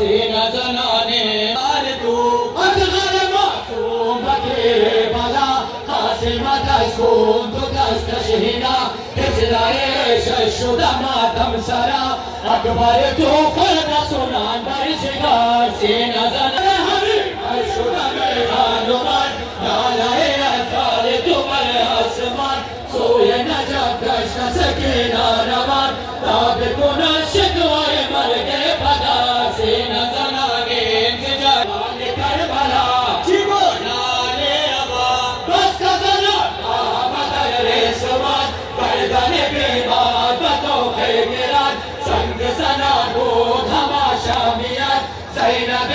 سینہ زنانے تو اصغر معصوم بکیر بلا قاسم تسکون تو دست شہیدہ ہجرائے ششدہ ماتم سرا اکبر تو خلق سنان برشگار سینہ زنانے ہمیں شدہ میدان من نالائے اتال تو بر آسمان سوئے نجات دشت سکینہ روان تاب کنا شکوائے مرگے پدا سینہ زنانے انتجار نال کربلا چیبو نال ابا بس کا زنان آمد ریسوان گردن بیمار بتوخے گران سنگ زنان بود ہما شامیت زینب